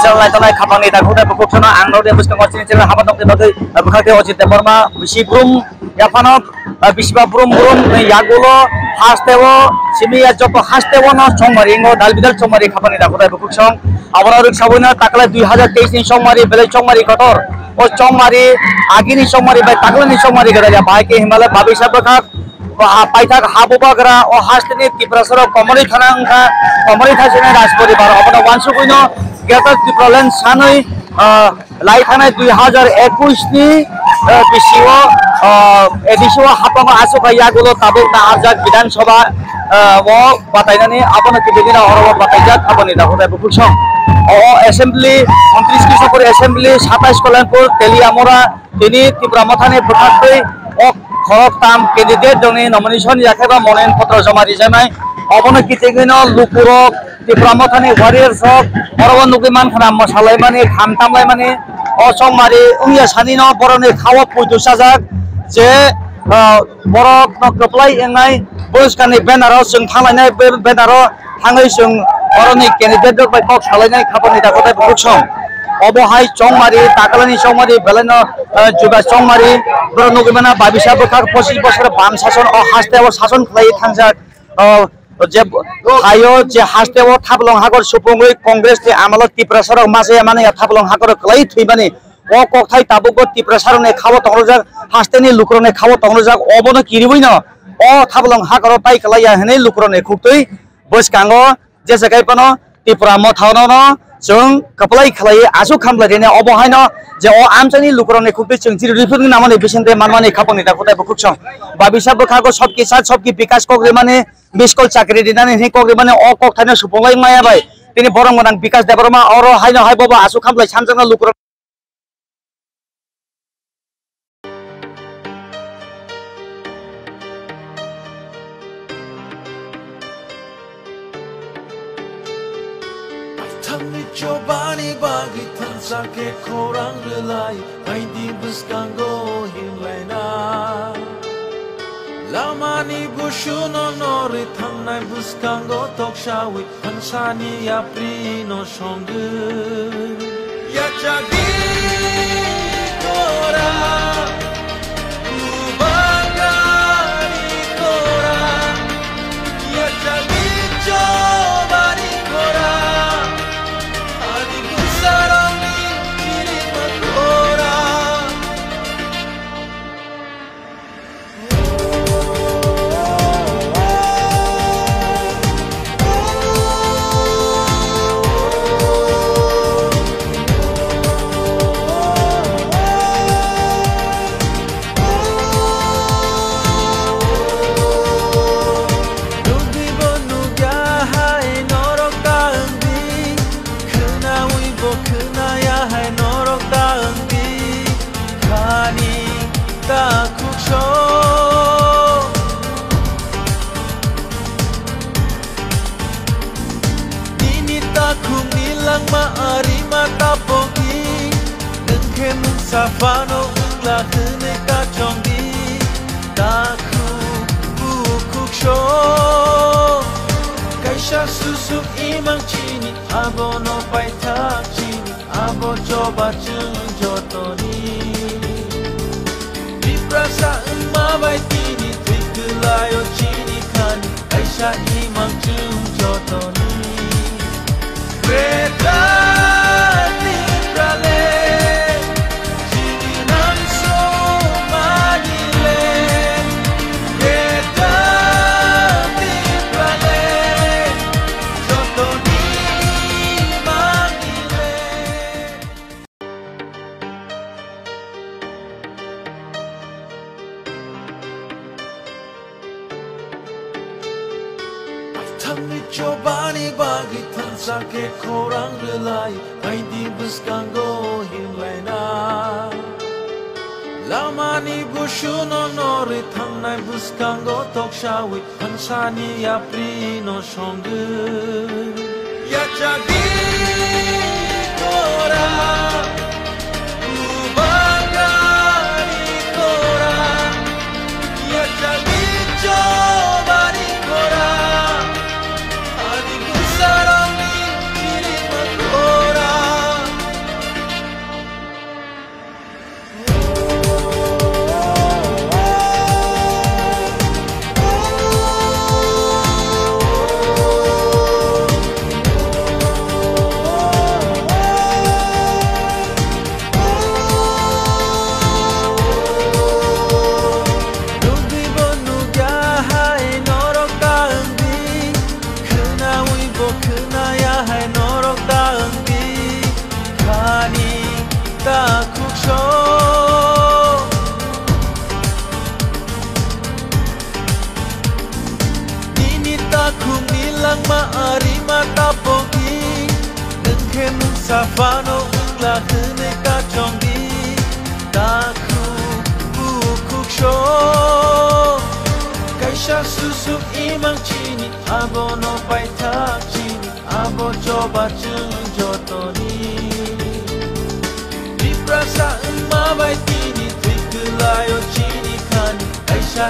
channel lain khapang ni takut aku kena anglo dia buskan watching channel habat dong bagai bukan wajib deporma bisibrum ya panop bisibabrum yagulo hastewo simi ya jopo hastewo no chongmari ngo dalbidal chongmari khapang ni takut aku song abara ruk sabuna takla 2023 ni chongmari bele chongmari kotor o chongmari agini chongmari bai takla ni chongmari gara ya bai ke himalay babisa bakak paithak habubagra o hastini tiprasaro komori thanangka komori thasine rajpuri bar abona wansu kuino geta tiprolen sanoi lai thana 2021 ni bisiwo edisiwo hapama asuka yagulo tabuk na arjak bidan sabha o batainani abona kibegina oro bataijak aboni dakhota bukusong o assembly 29 kishapur assembly 27 kolanpur teliamora tini tipramathane bukatoi o খরক তাম ক্যান্ডিডেট জনে নমিনেশন ইয়াখেবা মনোনয়ন পত্র জমা দিজানাই অবনো কিতেগিনো লুকুরক ত্রিপুরামথানি ওয়ারিয়ার্স হক বরবন নুকিমান খানা মশালাই মানে খামতামলাই মানে অসংমারি উমিয়া সানিনো বরনে খাওয়া পুইদুসাজাক যে বরক নকপ্লাই এংনাই বয়সকানি বেনারো जों थांलायनाय बेनारो थाङै जों बरनि क्যান্ডিডেट बाय कक सालायनाय खामानि दाखोथाय बुकसं অবহাই চংমারি তাকালানি চংমারি বেলানো जुगा চংমারি ব্রনগিমানা বাবিসা বখার 25 বছর বাম শাসন ও হাসতেও শাসন খাই থাংজাক যে হায়ো যে হাসতেও থাবলং হাগর সুপুঙ্গই কংগ্রেস তে আমলত ত্রিপুরাসরক মাসে মানে থাবলং হাগর ক্লাই থুইবানি ও ককথাই তাবুক ত্রিপুরাসরনে খাবো তংরজাক হাসতেনি লুকরনে খাবো তংরজাক অবনো কিরিবইন ও থাবলং হাগর তাই কলাইয়া হেনে লুকরনে খুকতই বসকাঙ্গো যে জায়গাयपनो ত্রিপুরা মথাवनो जों कपलाई खलाय आसु खामलायने अबहायनो जे अ आमचानि लुकरने खुबे जोंथि रिफोरनि नामाने बेसेनते मानमाने खापनि दाखोथाय बुकसं बाबिसा बखागो सबकी साथ सबकी विकास कग्रे माने बिस्कल चाकरि दिनाने हे कग्रे माने अ ककथायनो सुपंलाय माया बाय तिनि बरं मोनां विकास देबरमा अरो हायनो हाय बाबा आसु खामलाय सानजोंनो looker Jobani bagi tansake korang relai Haidi buskango himlaina Lamani bushuno nori thangnai buskango tokshawi Hansani aprino shongu Yachagi kora Ubagari kora Yachagi jobani kora Safano la kene ka chongi taku bukuk show kaisha susu imang chini abono paitak chini abo coba jotoni diprasa bai tini tikulayo chini kan kaisha imang jotoni Greta Tiprale Jobani bagi tansake korang relai Haidi buskango himlaina Lamani bushuno nori thangnai buskango tokshawi Hansani aprino shongu Yachagi kora Ubagari kora Yachagi jobani kora Sarang ni kiri makora nung safano la hne ka chongi ta khu bu khu sho kaisha susu imang chini abono pai tha chini abo choba chung jotoni vibrasa ma bai tini tikulayo chini khani kaisha